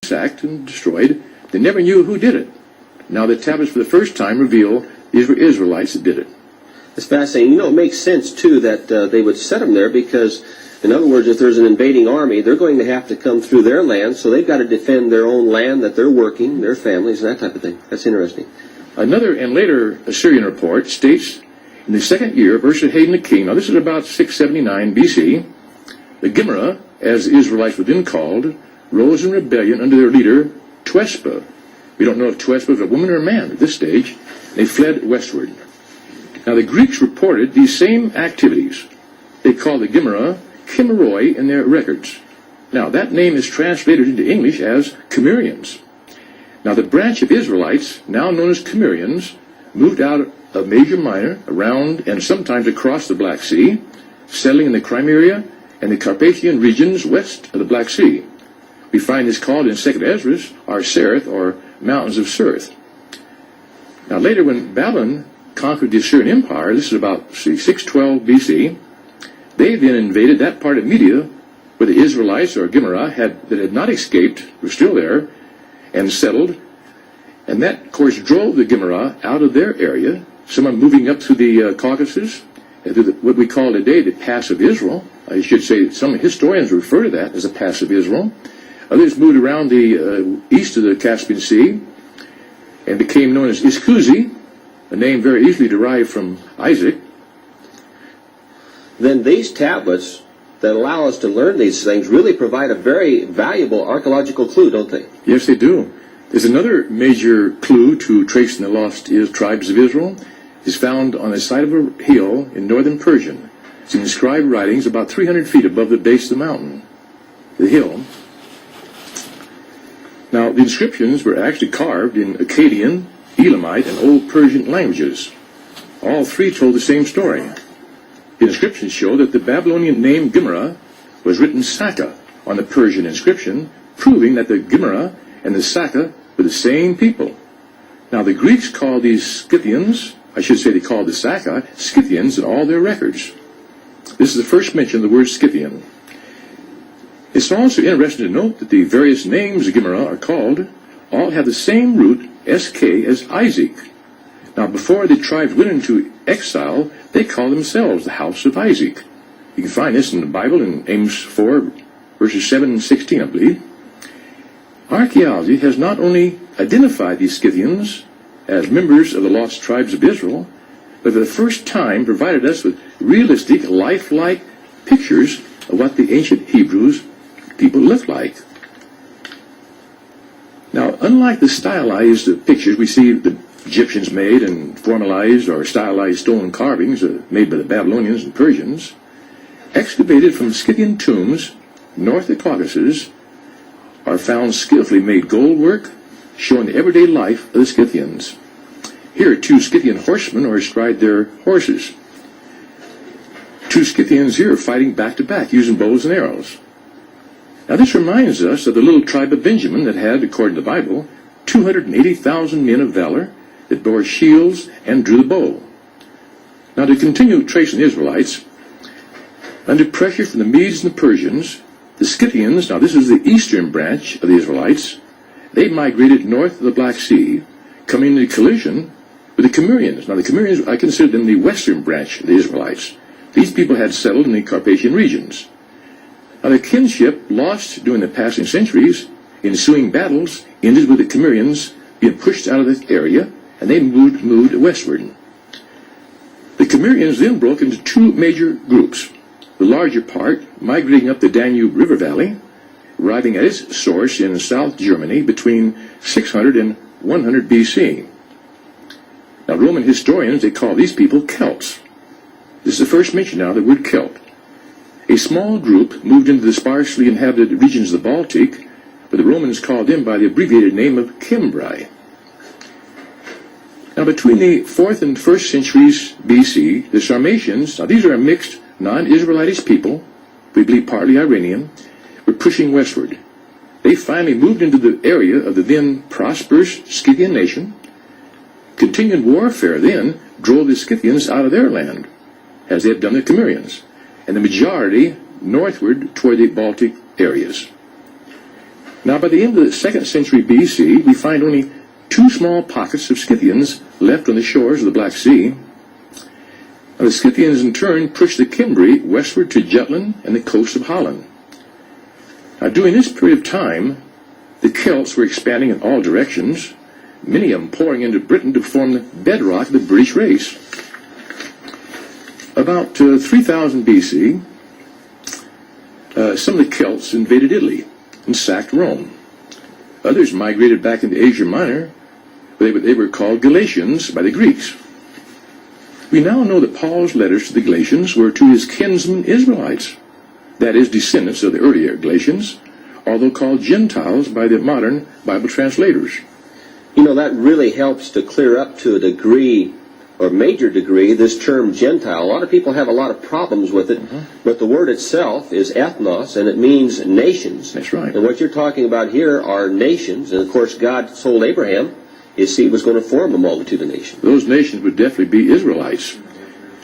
sacked and destroyed. They never knew who did it. Now the tablets for the first time reveal these were Israelites that did it. It's fascinating. It makes sense, too, that they would set them there because, in other words, if there's an invading army, they're going to have to come through their land, so they've got to defend their own land that they're working, their families, and that type of thing. That's interesting. Another and later Assyrian report states, in the second year of Esarhaddon the king, now this is about 679 BC, the Gimra, as the Israelites were then called, rose in rebellion under their leader, Tuespa. We don't know if Tuespa was a woman or a man at this stage. They fled westward. Now the Greeks reported these same activities. They called the Gimra Chimeroi in their records. Now that name is translated into English as Cimmerians. Now the branch of Israelites, now known as Cimmerians, moved out of Asia Minor, around and sometimes across the Black Sea, settling in the Crimea and the Carpathian regions west of the Black Sea. We find this called in 2nd Ezra, Arsereth, or Mountains of Sereth. Now later when Babylon conquered the Assyrian Empire, this is about 612 BC, they then invaded that part of Media where the Israelites, or Gimra, that had not escaped, were still there, and settled. And that, of course, drove the Gimra out of their area, some are moving up through the Caucasus, through what we call today the Pass of Israel. I should say some historians refer to that as the Pass of Israel. Others moved around the east of the Caspian Sea and became known as Iskuzi, a name very easily derived from Isaac. Then these tablets that allow us to learn these things really provide a very valuable archaeological clue, don't they? Yes, they do. There's another major clue to tracing the lost tribes of Israel. Is found on the side of a hill in northern Persia. It's in inscribed writings about 300 feet above the base of the mountain, the hill. Now, the inscriptions were actually carved in Akkadian, Elamite, and Old Persian languages. All three told the same story. The inscriptions show that the Babylonian name Gimra was written Saka on the Persian inscription, proving that the Gimra and the Saka were the same people. Now, the Greeks called these Scythians, I should say they called the Saka, Scythians in all their records. This is the first mention of the word Scythian. It's also interesting to note that the various names of Gimra are called all have the same root, SK, as Isaac. Now, before the tribes went into exile, they called themselves the House of Isaac. You can find this in the Bible in Amos 4, verses 7 and 16, I believe. Archaeology has not only identified these Scythians as members of the lost tribes of Israel, but for the first time provided us with realistic, lifelike pictures of what the ancient Hebrews people looked like. Now, unlike the stylized pictures we see the Egyptians made and formalized or stylized stone carvings made by the Babylonians and Persians, excavated from Scythian tombs north of the Caucasus are found skillfully made gold work showing the everyday life of the Scythians. Here, two Scythian horsemen are astride their horses. Two Scythians here are fighting back to back using bows and arrows. Now this reminds us of the little tribe of Benjamin that had, according to the Bible, 280,000 men of valor that bore shields and drew the bow. Now to continue tracing the Israelites, under pressure from the Medes and the Persians, the Scythians, now this is the eastern branch of the Israelites, they migrated north of the Black Sea, coming into collision with the Cimmerians. Now the Cimmerians, I consider them the western branch of the Israelites. These people had settled in the Carpathian regions. Now the kinship lost during the passing centuries, ensuing battles ended with the Cimmerians being pushed out of this area, and they moved westward. The Cimmerians then broke into two major groups. The larger part migrating up the Danube River Valley, arriving at its source in South Germany between 600 and 100 BC. Now Roman historians, they call these people Celts. This is the first mention now of the word Celt. A small group moved into the sparsely inhabited regions of the Baltic, but the Romans called them by the abbreviated name of Cimbri. Now between the 4th and 1st centuries BC, the Sarmatians, now these are a mixed non-Israelitish people, we believe partly Iranian, were pushing westward. They finally moved into the area of the then prosperous Scythian nation. Continued warfare then drove the Scythians out of their land, as they had done the Cimmerians, and the majority northward toward the Baltic areas. Now, by the end of the 2nd century BC, we find only 2 small pockets of Scythians left on the shores of the Black Sea. Now, the Scythians, in turn, pushed the Cimbri westward to Jutland and the coast of Holland. Now, during this period of time, the Celts were expanding in all directions, many of them pouring into Britain to form the bedrock of the British race. About 3000 BC, some of the Celts invaded Italy and sacked Rome. Others migrated back into Asia Minor, where they were called Galatians by the Greeks. We now know that Paul's letters to the Galatians were to his kinsmen Israelites, that is, descendants of the earlier Galatians, although called Gentiles by the modern Bible translators. You know, that really helps to clear up to a degree, or major degree, this term Gentile. A lot of people have a lot of problems with it, but the word itself is ethnos, and it means nations. That's right. And what you're talking about here are nations, and of course God told Abraham his seed was going to form a multitude of nations. Those nations would definitely be Israelites.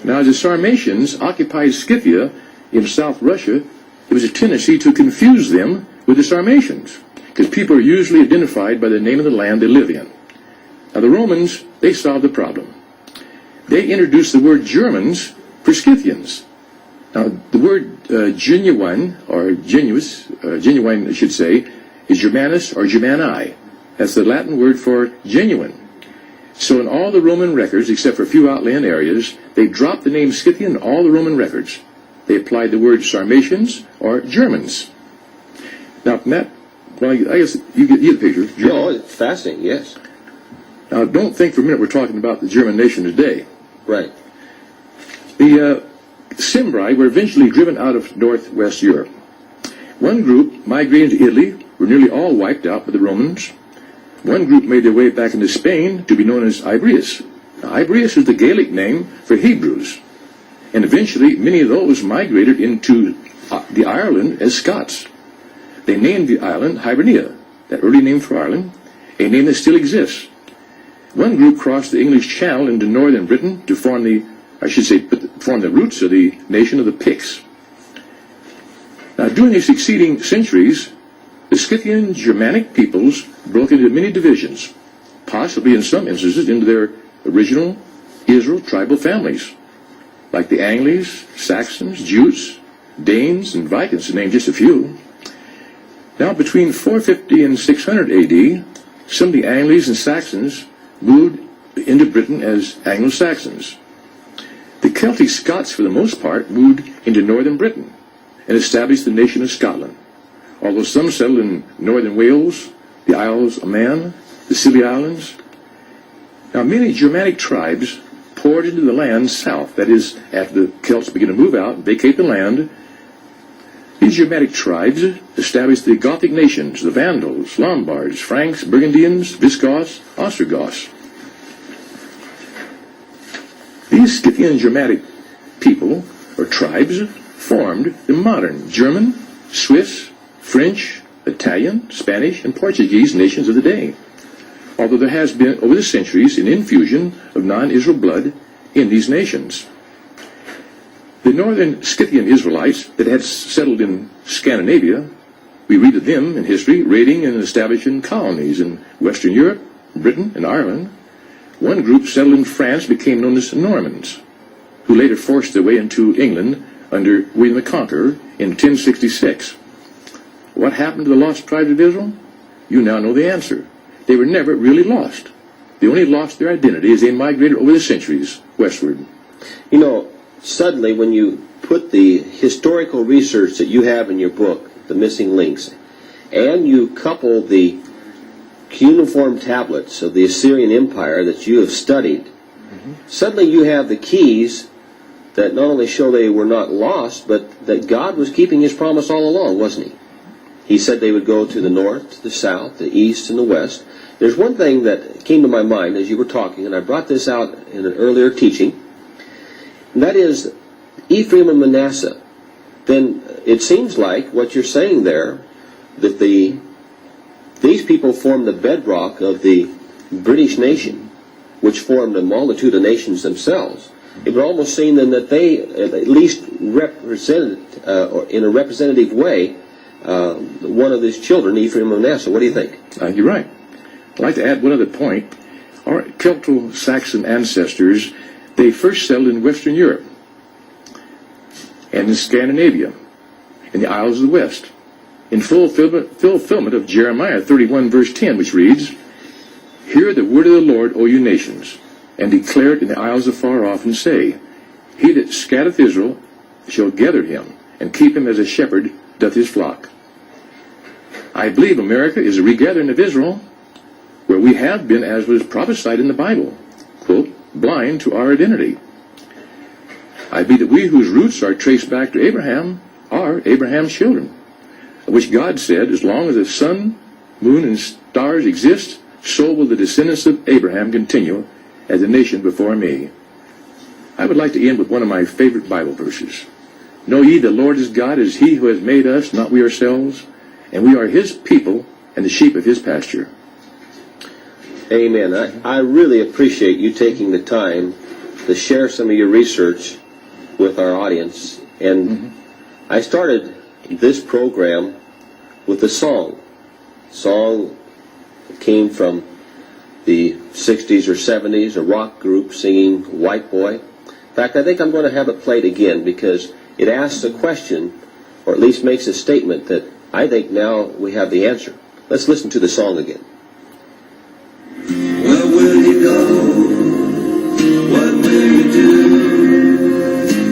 Now, as the Sarmatians occupied Scythia in South Russia, there was a tendency to confuse them with the Sarmatians, because people are usually identified by the name of the land they live in. Now, the Romans, they solved the problem. They introduced the word Germans for Scythians. Now, the word genuine, or genuine, I should say, is Germanus or Germani. That's the Latin word for genuine. So in all the Roman records, except for a few outland areas, they dropped the name Scythian in all the Roman records. They applied the word Sarmatians or Germans. Now, Matt, well, I guess you get the picture. German. No, it's fascinating, yes. Now, don't think for a minute we're talking about the German nation today. Right. The Cimbri were eventually driven out of northwest Europe. One group migrated to Italy, were nearly all wiped out by the Romans. One group made their way back into Spain to be known as Ibrius. Now, Ibrius is the Gaelic name for Hebrews. And eventually, many of those migrated into the Ireland as Scots. They named the island Hibernia, that early name for Ireland, a name that still exists. One group crossed the English Channel into northern Britain to form form the roots of the nation of the Picts. Now, during the succeeding centuries, the Scythian Germanic peoples broke into many divisions, possibly in some instances into their original Israel tribal families, like the Angles, Saxons, Jutes, Danes, and Vikings, to name just a few. Now, between 450 and 600 AD, some of the Angles and Saxons moved into Britain as Anglo-Saxons. The Celtic Scots, for the most part, moved into northern Britain and established the nation of Scotland, although some settled in northern Wales, the Isles of Man, the Scilly Islands. Now, many Germanic tribes poured into the land south, that is, after the Celts began to move out and vacate the land. These Germanic tribes established the Gothic nations, the Vandals, Lombards, Franks, Burgundians, Visigoths, Ostrogoths. These Scythian Germanic people, or tribes, formed the modern German, Swiss, French, Italian, Spanish, and Portuguese nations of the day, although there has been, over the centuries, an infusion of non-Israel blood in these nations. The northern Scythian Israelites that had settled in Scandinavia, we read of them in history raiding and establishing colonies in Western Europe, Britain, and Ireland. One group settled in France became known as Normans, who later forced their way into England under William the Conqueror in 1066. What happened to the lost tribes of Israel? You now know the answer. They were never really lost. They only lost their identity as they migrated over the centuries westward. You know, suddenly when you put the historical research that you have in your book, The Missing Links, and you couple the cuneiform tablets of the Assyrian Empire that you have studied, suddenly you have the keys that not only show they were not lost, but that God was keeping his promise all along, wasn't he? He said they would go to the north, to the south, the east, and the west. There's one thing that came to my mind as you were talking, and I brought this out in an earlier teaching, and that is Ephraim and Manasseh. Then it seems like what you're saying there, that these people formed the bedrock of the British nation, which formed a multitude of nations themselves. It would almost seem then that they at least represented, or in a representative way, one of his children, Ephraim of Manasseh. What do you think? You're right. I'd like to add one other point. Our Celto-Saxon ancestors, they first settled in Western Europe and in Scandinavia, in the Isles of the West, in fulfillment of Jeremiah 31, verse 10, which reads, "Hear the word of the Lord, O you nations, and declare it in the isles afar off, and say, He that scattereth Israel shall gather him, and keep him as a shepherd doth his flock." I believe America is a regathering of Israel, where we have been, as was prophesied in the Bible, quote, blind to our identity. I believe that we whose roots are traced back to Abraham are Abraham's children, of which God said, as long as the sun, moon, and stars exist, so will the descendants of Abraham continue as a nation before me. I would like to end with one of my favorite Bible verses. Know ye the Lord is God, is he who has made us, not we ourselves, and we are his people and the sheep of his pasture. Amen. I really appreciate you taking the time to share some of your research with our audience. And I started this program with a song. Song that came from the 60s or 70s, a rock group singing White Boy. In fact, I think I'm going to have it played again because it asks a question, or at least makes a statement that I think now we have the answer. Let's listen to the song again. Where will you go? What will you do?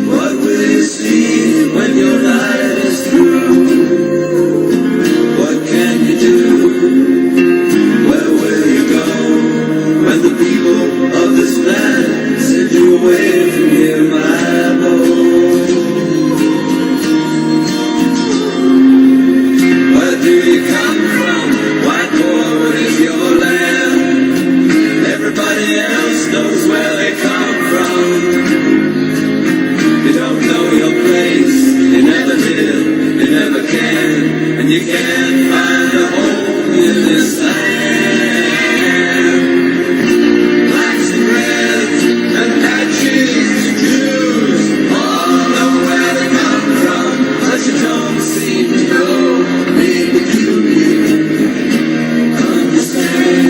What will you see when your life is through? What can you do? Where will you go when the people of this land send you away from here, my boy? Where do you come from? White boy, what is your land? Everybody else knows where they come from. You don't know your place, you never did, you never can, and you can't find a home in this land. Blacks and reds and patches, Jews, all know where they come from, but you don't seem to know, maybe you understand.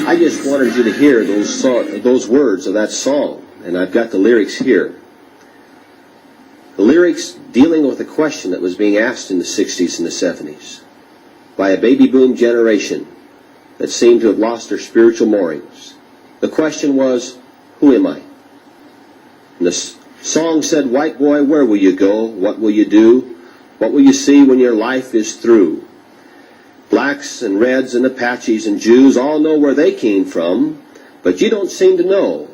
I just wanted you to hear those words of that song, and I've got the lyrics here. The lyrics dealing with a question that was being asked in the 60s and the 70s by a baby boom generation that seemed to have lost their spiritual moorings. The question was, who am I? And the song said, white boy, where will you go? What will you do? What will you see when your life is through? Blacks and Reds and Apaches and Jews all know where they came from, but you don't seem to know